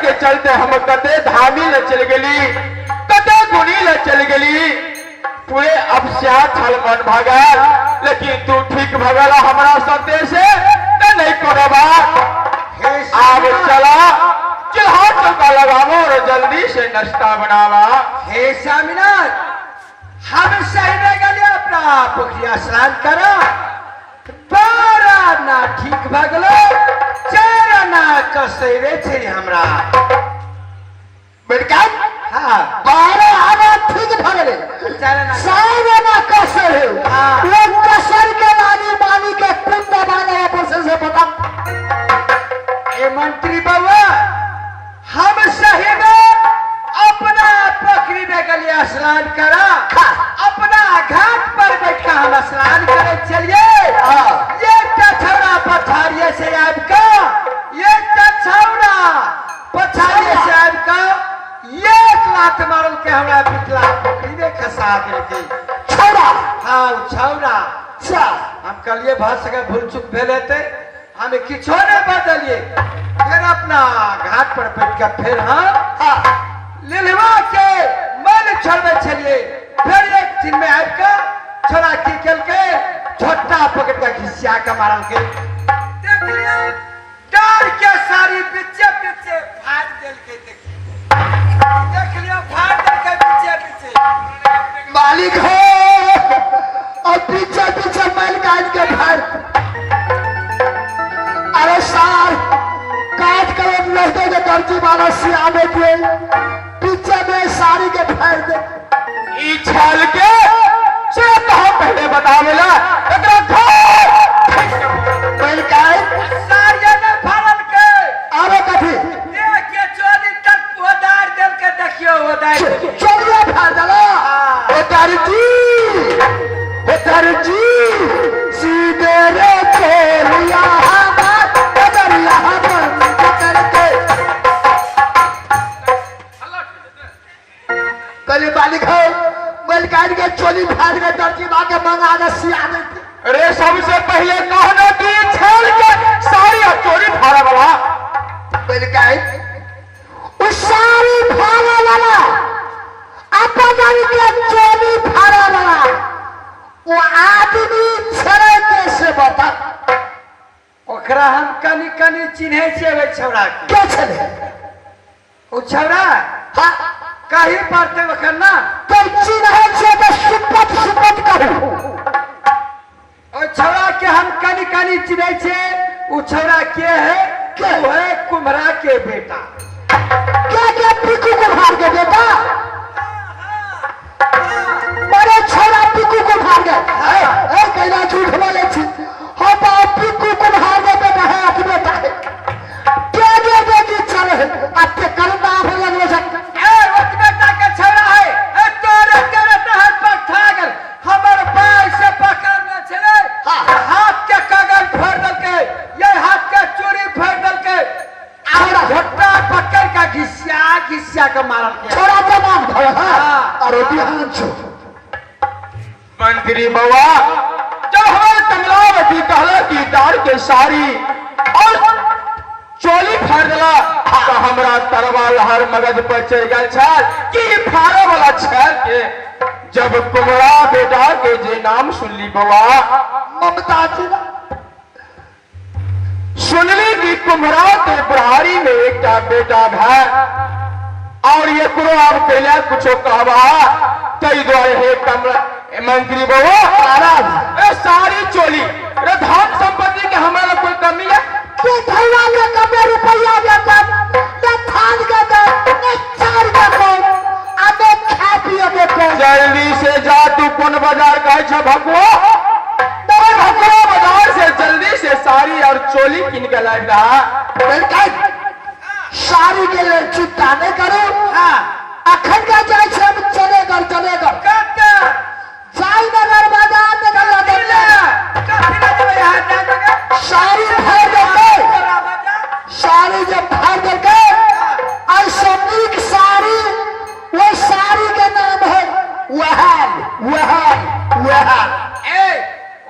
के चलते हम कते धामी ल चल गली, कते गुनी ल चल गली, पूरे अब छल मन भगल, लेकिन तू ठीक भगल हमारा सत्य से नहीं करबा। अब चला चिल्हा टोका लगावो और जल्दी से नाश्ता बनावा। हे स्वामीनाथ, हम सही में गले अपना पोखरिया स्नान करा, बारा ना ठीक भगलो, चारा ना कसैरे छे हमरा। बेटा हाँ, बारा आना ठीक भगले, चारा ना सारा ना कसैरे। हाँ। वो कसर के रानी मानी के कुंड बांधा पर से बता। ए मंत्री बाबा, हम सही में अपना पोखरी में गलिया स्नान करा, अपना घाट पर बैठा हम स्नान करे चलिए। ये टछौड़ा पछाड़िए से आपका, ये टछौड़ा पछाड़िए से आपका एक लात मारल के हमरा पिछला पोखरी में खसा देलके। छोड़ा हाँ छौड़ा, चा हम कलिए भाषा का भूल चुक भेले थे, हमें किछो नहीं बदलिए। फिर अपना घाट पर बैठ कर फिर हम लिलवा के मन छोड़ने चलिए। फिर एक दिन में आकर छोड़ा की कल के छोटा पकड़ का घिसिया का मारल के देख लिया, डर के सारी पीछे पीछे फाड़ देल के देख लिया, फाड़ देल के पीछे पीछे मालिक हो और पीछे पीछे बैल काट के फाड़। अरे सार काट कर लड़के के दर्जी मारा सिया में दिए, पीछे में साड़ी के फाड़ दे। ई छल के से कहो पहले बतावेला एकरा बैल काट सारिया ने फाड़ल के आवे कथी देख के चोरी तक पोदार देल के देखियो ओदार चलिए फाड़ दला। ओ दर्जी सीधे रे चलिया कल मालिक हो बैल काट के चोली फाड़ के दर्जी माँ के मंगा दे सिया देते। अरे सबसे पहले कहना कि छल के सारी चोरी फाड़ा वाला बैल काट उस सारी फाड़ा वाला अपन के चोली फाड़ा वाला वो आदमी छड़े कैसे बता। ओकरा हम कनी कनी चिन्हे छे वे छौड़ा के। क्या छड़े ओ छौड़ा हाँ कहीं पड़ते वखर ना तो चिन्हे छे तो सुपट सुपट करू। ओ छौड़ा के हम कनी कनी चिन्हे छे। ओ छौड़ा के है के? वो है कुम्हरा के बेटा। क्या पिकू को फाड़ के बेटा, बड़े छोरा पिकू को फाड़ गए। कहना झूठ बोले थी हो बाप, पिकू को फाड़ गए बेटा है आपकी बेटा है क्या दे देगी चले अब ते करना हो लगने से। ए वो बेटा के छौड़ा है, ए तोरे तेरे तहत पर ठागल हमर पैर से पकड़ने चले। हाँ। हाथ के कगल फोड़ दल के, ये हाथ के चूड़ी फोड़ दल के, छोड़ा। घोटा पकड़ का घिसिया के मारल के। छोरा तो नाम धर हाँ। और बिहान छो मंत्री बाबा जब हमारे कमलावती कहला कि दार के सारी और चोली फाड़ दिला तो हमरा तरवा लहर मगज पर चढ़ गल छल कि फाड़े वाला छल के। जब कुमरा बेटा के जे नाम सुनली बाबा, ममता जी सुनली कि कुम्हरा के बुढ़ारी में एक बेटा है और ये कुरो अब पहले कुछ कहवा तई द्वारे हे कमला मंत्री बाबा ए सारी चोली रे धन संपत्ति के हमारा कोई कमी है तू धैया के कमे रुपया देता ते थान के दे ने चार के को आबे खा पिए के को। जल्दी से जा, तू कौन बाजार कहे छ भगवा भगवा बाजार से जल्दी से साड़ी और चोली किन के लाइब रहा। सारी के लिए चिंता नहीं करो। हाँ। अखन का जाए छे हम चलेगा कत्ते साईनगर बाजार में गला दिले कत्ते जब यहां जाएंगे सारी फाड़ देते, सारी जब फाड़ देते ऐसा नीक सारी वो सारी के नाम है वहान। ए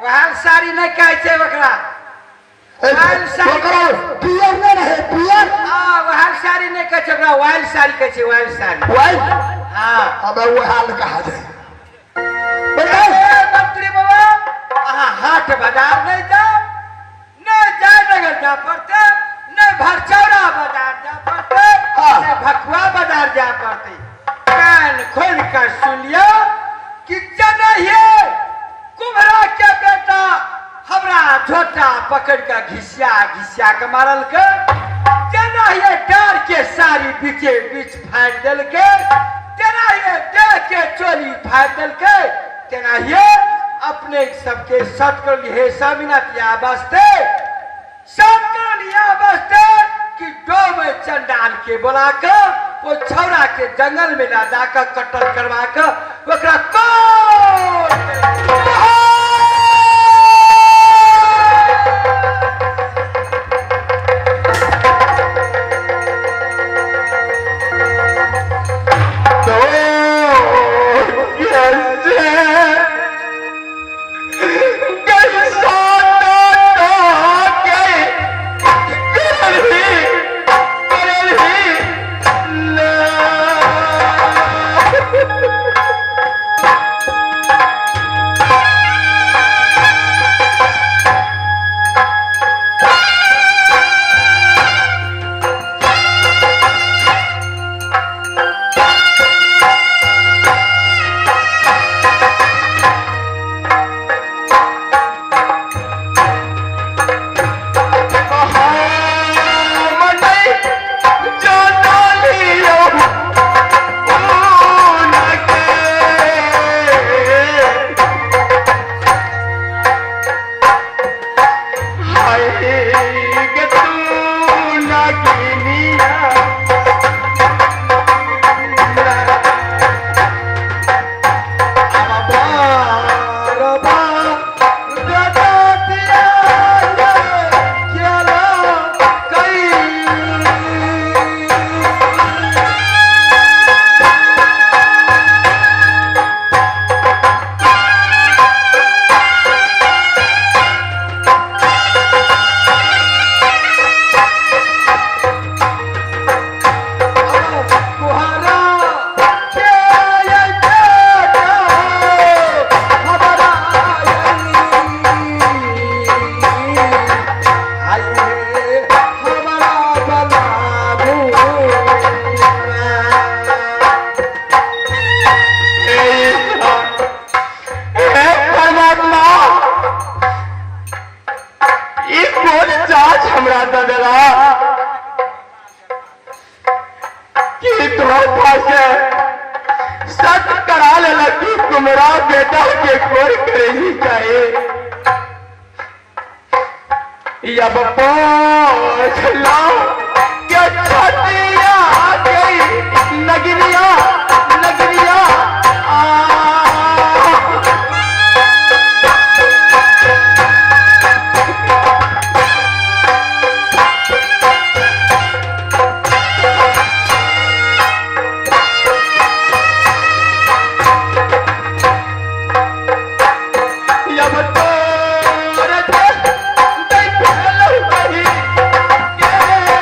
वहां सारी नहीं कहे छे ओकरा। ओकरा पियर में रहे पियर हां वहां सारी नहीं कहे ओकरा वाइल्ड साड़ी कहै छै, वाइल्ड साड़ी। वाइल हाँ हमें वो हाल कहा जाए ए, मंत्री बाबा अहाँ हाट बाजार नहीं जाओ, नहीं जयनगर जा पड़ते, नहीं भरचौरा बाजार जा पड़ते, हाँ। नहीं भकुआ बाजार जा पड़ते। कान खोल कर सुन लियो कि जनहिए कुम्हरा के बेटा हमरा झोटा पकड़ के घिसिया घिसिया के मारल के, जनहिए डार के साड़ी बीचे बीच फाड़ दिल के, तेनाहिए देह के चोली फाड़ दिल के, तेनाहिए अपने सबके सट कर लिए सामिनत या बसते, सट कर लिया बसते कि दो में चंडाल के बुलाकर वो छौरा के जंगल में ला जाकर कत्ल करवा कर ओकरा मेरा बेटा के खोर करे ही चाहिए या बप्पा छला क्या छतिया गई नगरिया नगरिया Yeah.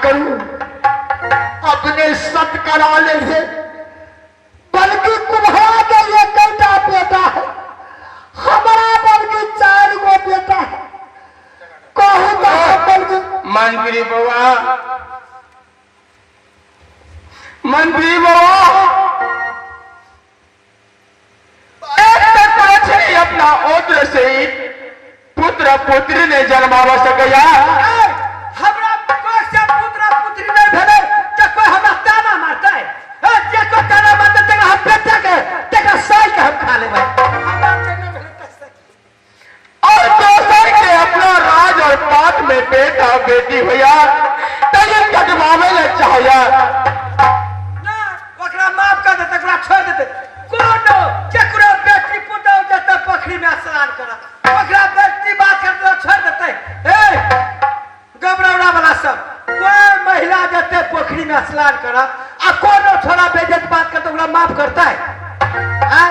करूं, अपने सत करा ले है, बल्कि कुम्हारा के ये कैटा बेटा है, हमारा बल्कि 4 गो बेटा है। कहूँ तो बल्कि मंत्री बाबा, मंत्री बाबा, एक तक पाछे अपना ओत्र से पुत्र पुत्री ने जन्मावा सकया। हमरा कोई से पुत्र पुत्री नहीं भेले तो कोई हमरा ताना मारता है। जे को ताना मारता तेरा हम बेटा के तेरा साई के हम खा लेबे। और दोसर के अपना राज और पात में बेटा बेटी भैया तय कटवावे ले चाहिए ना ओकरा माफ कर दे, ओकरा छोड़ दे। कोनो जकरा बेटी पुतौ जत पोखरी में स्नान करत, ओकरा बेटी बात कर दे छोड़ देते। ए गबरौड़ा वाला सब कोई महिला जते पोखरी में स्नान करत आ कोनो छोरा बेइज्जत बात करते ओकरा माफ करता है। हां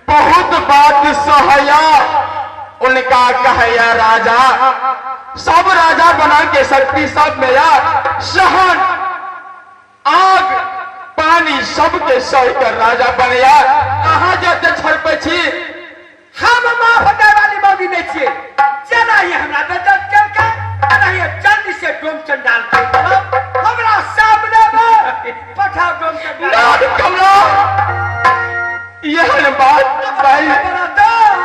बहुत बात सहया उनका कहया राजा, सब राजा बना के शक्ति सब में यार सहन आग पानी सबके सही कर राजा बने यार। कहाँ जाते छड़पे छी, हम माफ दे वाली मौगी नहीं छिए। जना ये हमरा बेइज्जत करके जना ये जल्दी से डोम चंडाल कर दो हमरा सामने में पठाओ डोम चंडाल। नाद कमला यह बात भाई बड़ा दाद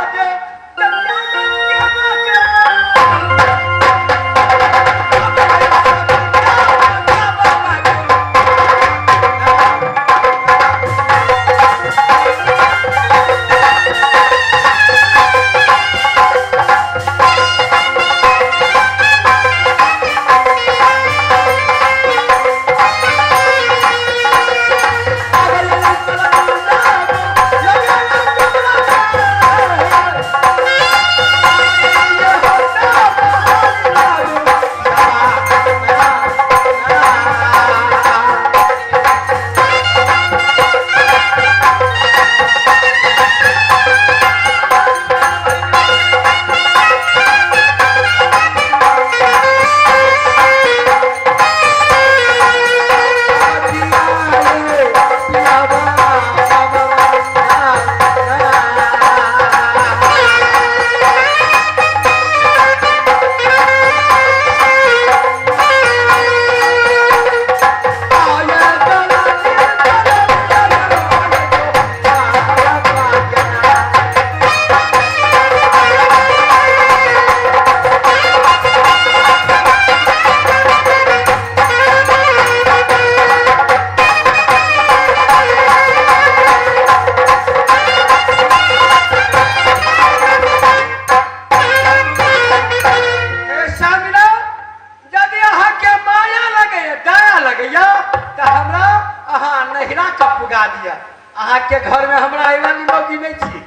के घर में हमरा आई वाली मौगी नहीं छी।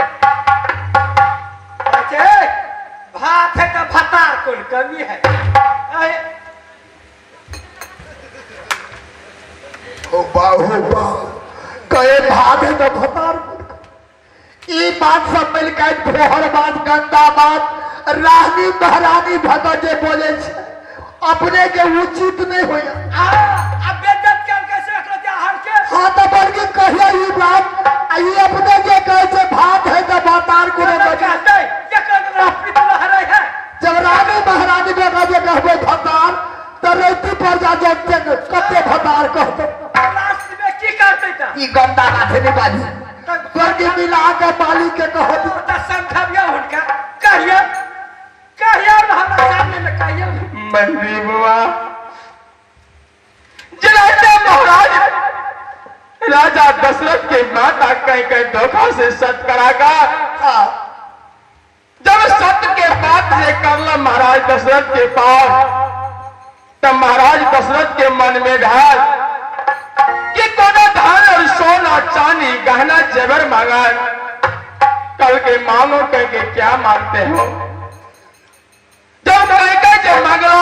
बच्चे भात है तो भतार कोई कमी है। हो बा कहे भात है तो भतार ई बात सब मिलकर फोहर बात गंदा बात रानी महारानी भता जे बोले छे अपने के उचित नहीं होया। अब बेइज्जत कर कैसे रख दिया हर के। हाँ तो बल्कि कहिए ये बात आई अपने जे कहे छे भात है तो भतार को कहते ये कर अपनी दुल्हा रही है। जब रानी महारानी बेटा जे कहबे भतार तो रेती पर जा जोते कते भतार कहते लास्ट में की करते ता ई गंदा बात नहीं बाजी बल्कि मिला के बाली के कहो तो समझाबिया उनका कहिए कहिए हमरा सामने में कहिए। मंत्री बुआ जनाजा महाराज राजा दशरथ के माता कहीं कहीं धोखा से सत करागा। जब सत्य के बात से करला महाराज दशरथ के पास तब महाराज दशरथ के मन में ढाल कि कोनो धान और सोना चांदी गहना जेवर मांगा कल के मांगो कह के क्या मांगते हो। जब कह के मांगा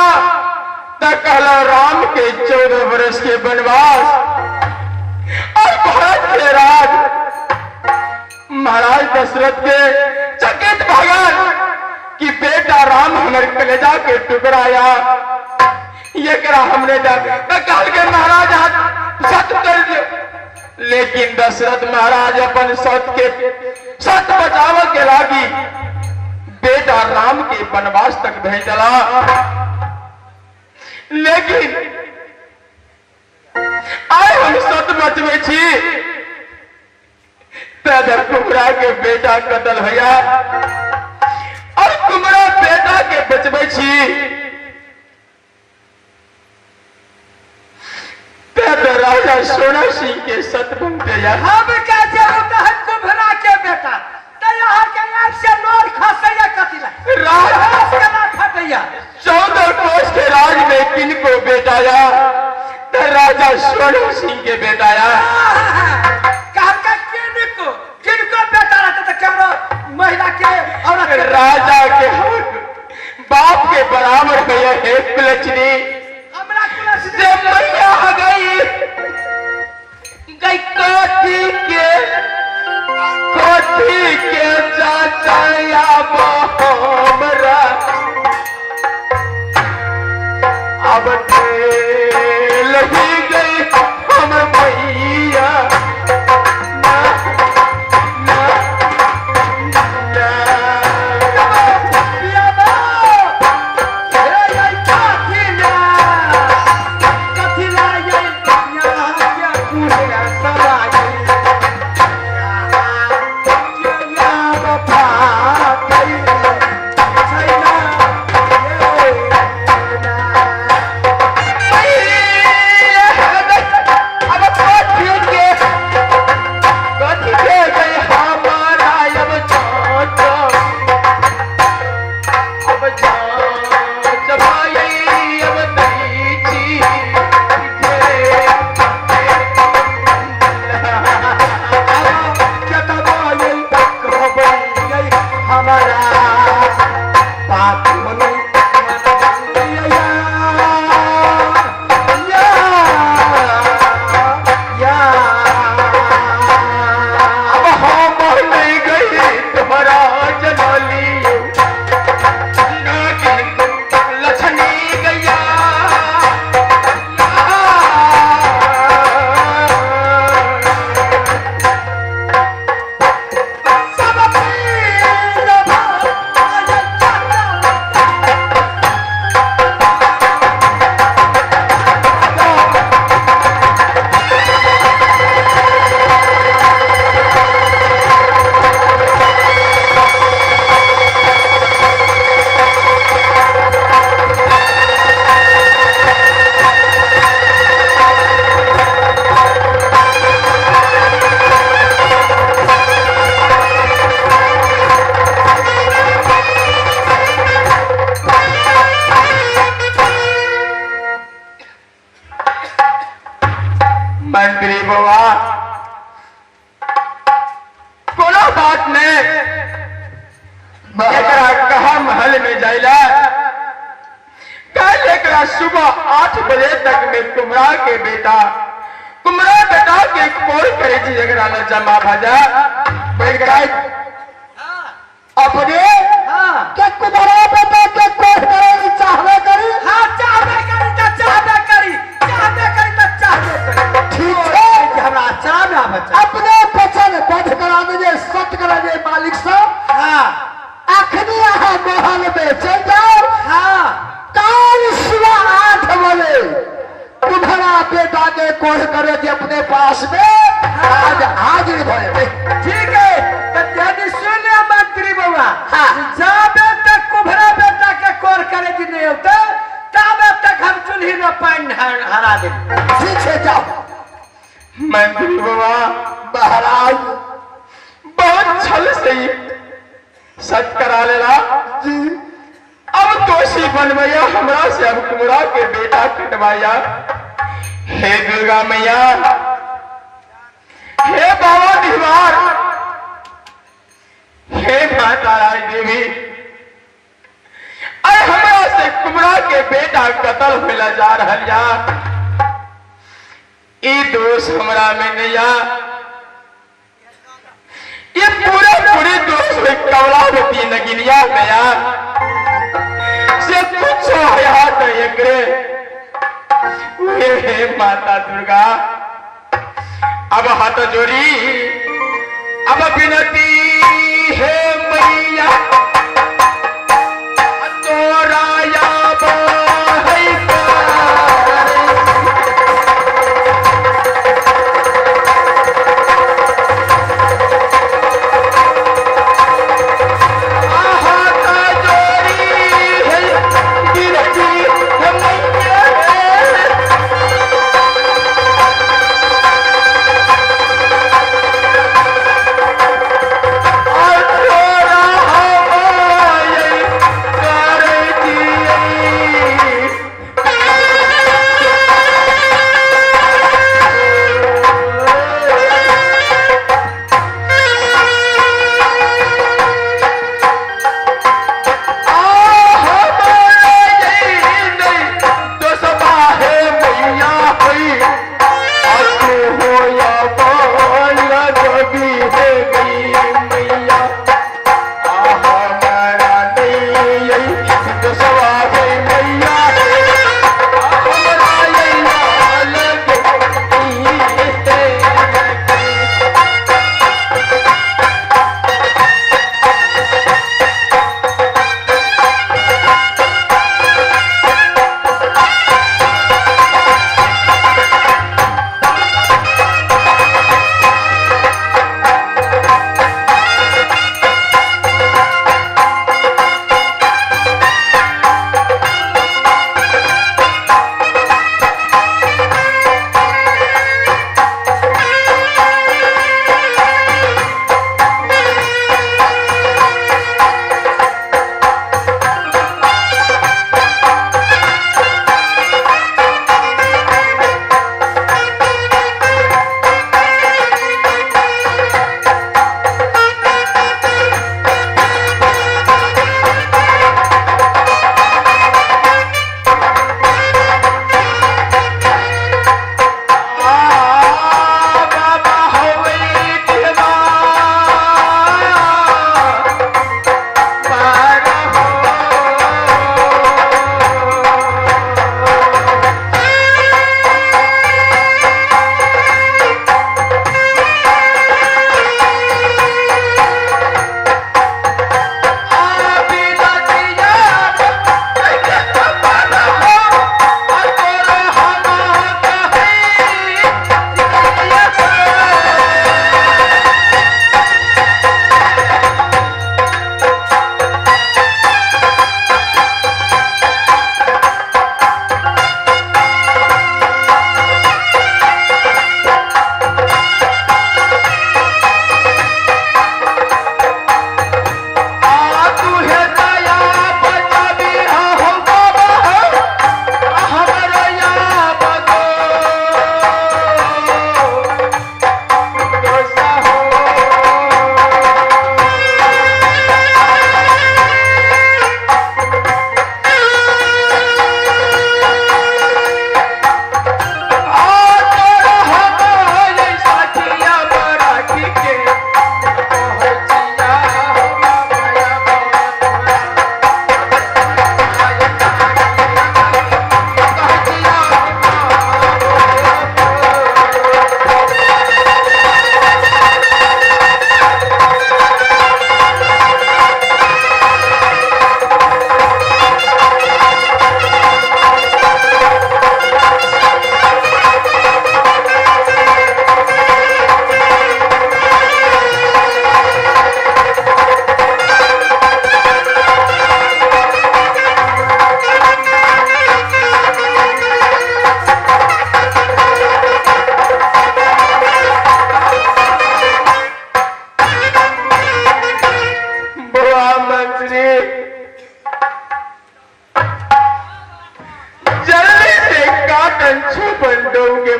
तो कहला राम के 14 वर्ष के वनवास और भारत के राज। महाराज दशरथ के चकित भगवान कि बेटा राम हमारे कलेजा के टुकड़ाया ये करा हमने काल के महाराज सत कर दियो, लेकिन दशरथ महाराज अपन सत बचाव के लागी बेटा राम के वनवास तक भेजला। लेकिन आए हम सत बचबे छी पैदल कुमरा के बेटा कतल भैया और कुमरा बेटा के बचबे छी पैदल राजा सोना सिंह के सत बनते या हम कैसे होता है कुम्भरा के बेटा तो यहाँ के यार से नोर खसैया कतिला राज के ना फटैया 14 कोस के राज में किनको बेटाया तो राजा सोना सिंह के बेटाया। कहा का किनको बेटा रहता तो केवरो महिला के औरत राजा के हक बाप के बराबर भैया है कुलचनी हमरा कुलस से मैया गई कोठी के चाचा या हमरा अब लगी गई हमर मैया मंत्री बाबा कोनो बात ने कहा महल में जाइला कल एकरा सुबह 8 बजे तक में कुमरा बेटा के कोई करे जी एकरा न जमा भजा अपने के कुमरा बेटा के कोई करे चाहवे करी हाँ चाहबे करी तो चाहबे करी ठीक है हमरा चाह में बच्चा अपने वचन बंध करा दीजिए सत्य करा दीजिए मालिक साहब। हाँ अखनी यहाँ महल में चल जाओ। हाँ काल सुबह 8 बजे तुम्हारा बेटा के कोई करे जी अपने पास में आज हाजिर भरे। ठीक है तो ध्यान सुन ले मंत्री बाबा हाँ। जाबे तक कुम्भरा बेटा के कोर करे जी नहीं होते तबे तक हम चूल्ही में पानी हरा दे। ठीक है जाओ। मंत्री बाबा महाराज बहुत छल से ही सच करा लेला जी अब दोषी बनवैया हमरा से अब कुमरा के बेटा कटवाया। हे दुर्गा मैया हे बाबा दीवार हे माता रानी देवी अरे हमरा से कुमरा के बेटा कत्ल होला जा रहल या ई दोष हमरा में नहीं आ ये पूरे दोष में कमलावती नगिनिया में आ से कुछ है तो एकरे हे माता दुर्गा अब हाथ जोड़ी अब विनती हे मैया तोरा याब है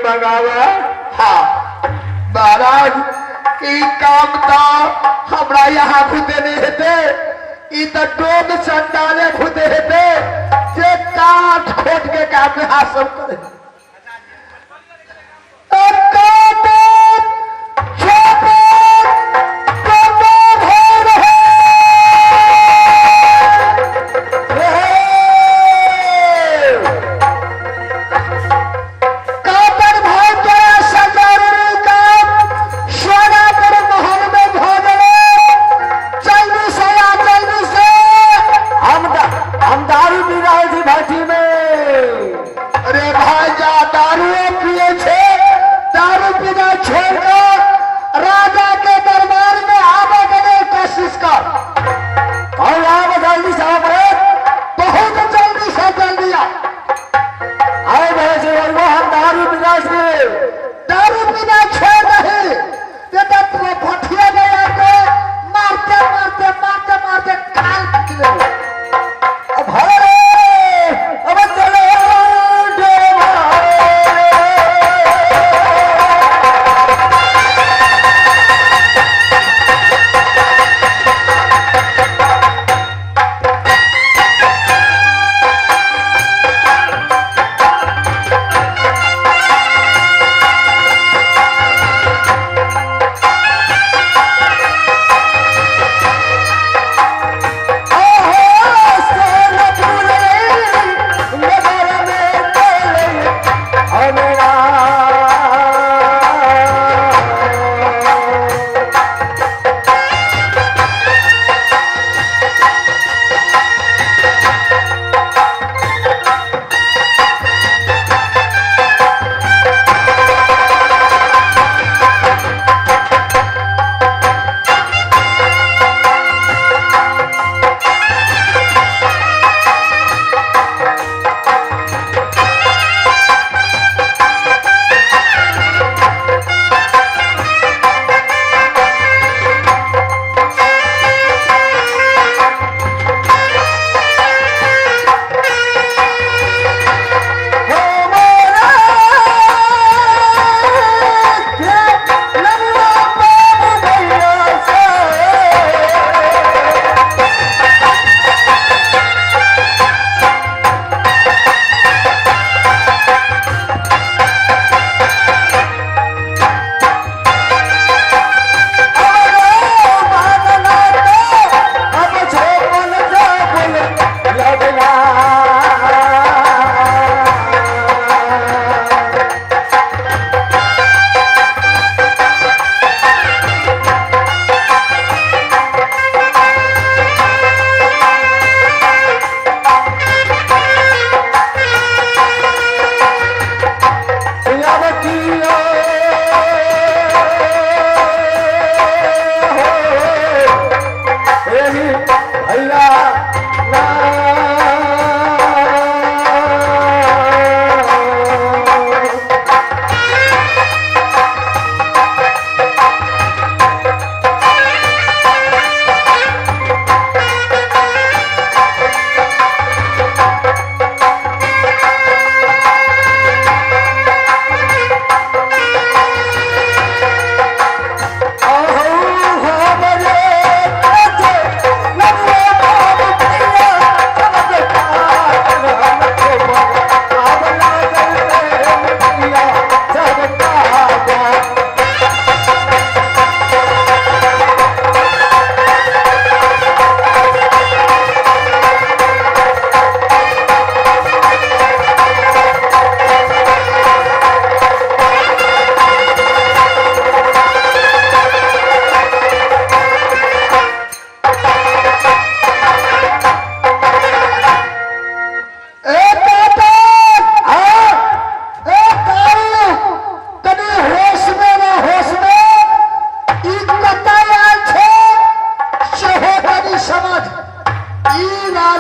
मंगावा। हाँ महाराज ई काम तो हमरा यहाँ खुदे नहीं हेते, ई तो डोग चंडाले खुदे हेते जे काट खोट के काम में हासिल करे।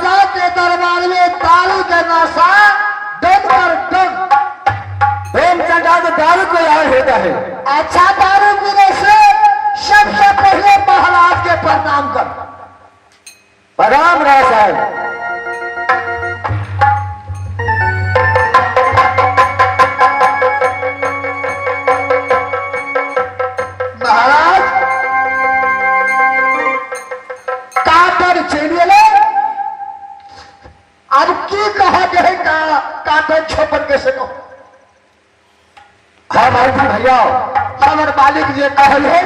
राजा के दरबार में दारू के नशा डग पर डग। चंदा तो दारू को याद होता है। अच्छा दारू पीने से सबसे पहले महाराज के प्रणाम कर। प्रणाम राय साहब। महाराज काटर चलिए अब की कहा गए काटर छोपन कैसे कहो। हाँ मालती भैया, हमर मालिक जे कहल है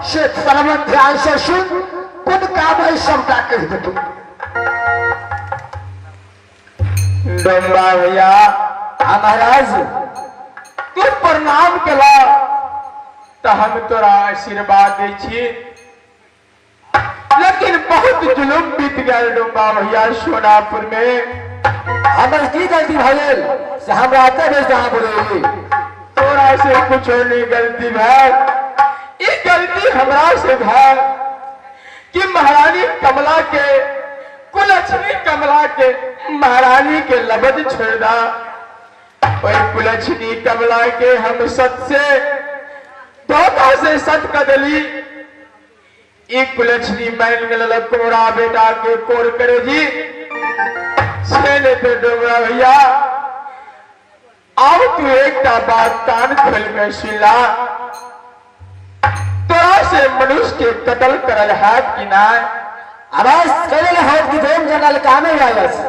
से सर्वन ध्यान से सुन, कुन काम है सबका कह दे तू। डम्बा भैया, हाँ महाराज, तू प्रणाम केला तो हम तोरा आशीर्वाद दे छी, लेकिन बहुत जुलुम बीत गया डम्बा भैया सोनापुर में। हमर की गलती भइल से हम राते में जहाँ बोलेगी। तोरा से कुछ नहीं गलती भाई, ये गलती हमरा से भाई कि महारानी कमला के कुलछनी कमला के महारानी के लबद छोड़ दा। वही कुलछनी कमला के हम सत से धोखा से सत कदली। एक कुलछनी मैन मिलल कोरा बेटा के कोर करे जी छेले पे डोबरा भैया। आओ तू एक बात कान खोल के सुला, तोरा से मनुष्य के कत्ल करल है कि ना। आवाज करे हाथ की देम जनल कामे आयस।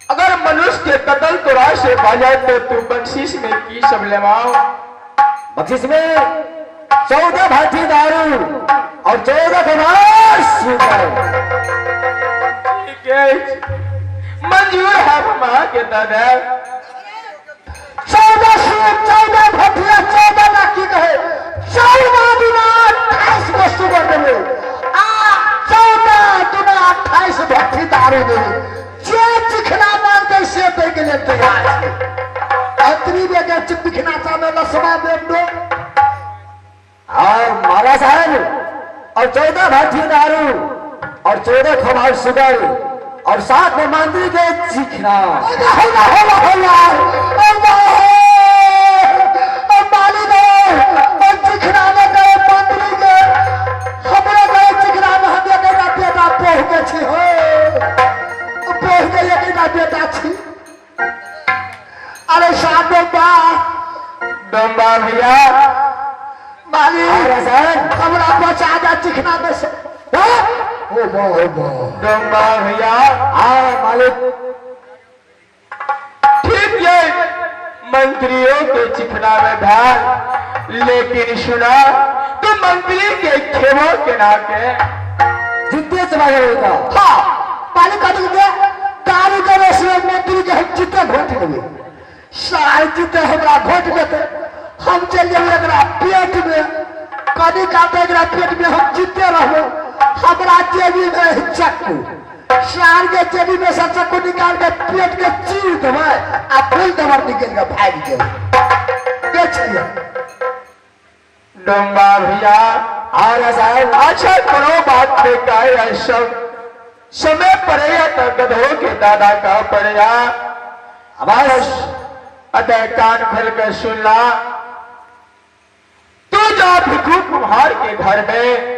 अगर मनुष्य के कत्ल तोरा से बाजाए तो तू बख्शीश में की सब लेवाओ। बख्शीश में 14 भाटी दारू और 14 कमार सुगर। ठीक है, मंजूर है मां के दादा। 14 सूप 14 भटिया 14 लाखी कहे 14 दुना 28 को सुगर देवे आ 14 दुना 28 भट्टी दारू देवे। जे चिखना मांगते से दे के लिए तैयार है। अतरी बेगे चिखना सामने लसवा देव दो और माला साहब और 14 भाटी दारू और 14 कमार सुगर और साथ में मंत्री के चिखना। अरे साधो डम्बा भैया, मालिक हमरा बचा जा चिखना में से। डम्बा भैया, हाँ मालिक, ठीक है मंत्रियों के चिकना में था, लेकिन सुना तो मंत्री के खेमों के नाके जितने से मांगे होगा। हाँ मालिक का दारू के रस में मंत्री के हम जितने वोट देंगे सारे जितने हमारा वोट देते हम चल जाए पेट में कभी काटे पेट में हम जीते रहो। हमारा जेबी में चक्कू सार के जेबी में से चक्कू निकाल के पेट के चीर देवे आ फूल दवर निकल के भाग जाए बेच दिया। डम्बा भैया, अच्छा करो बात पे का ऐसा समय पड़ेगा तो गधों के दादा का पड़ेगा। आवाज अतः कान खोल कर सुन ला, तू जा भिखू कुम्हार के घर में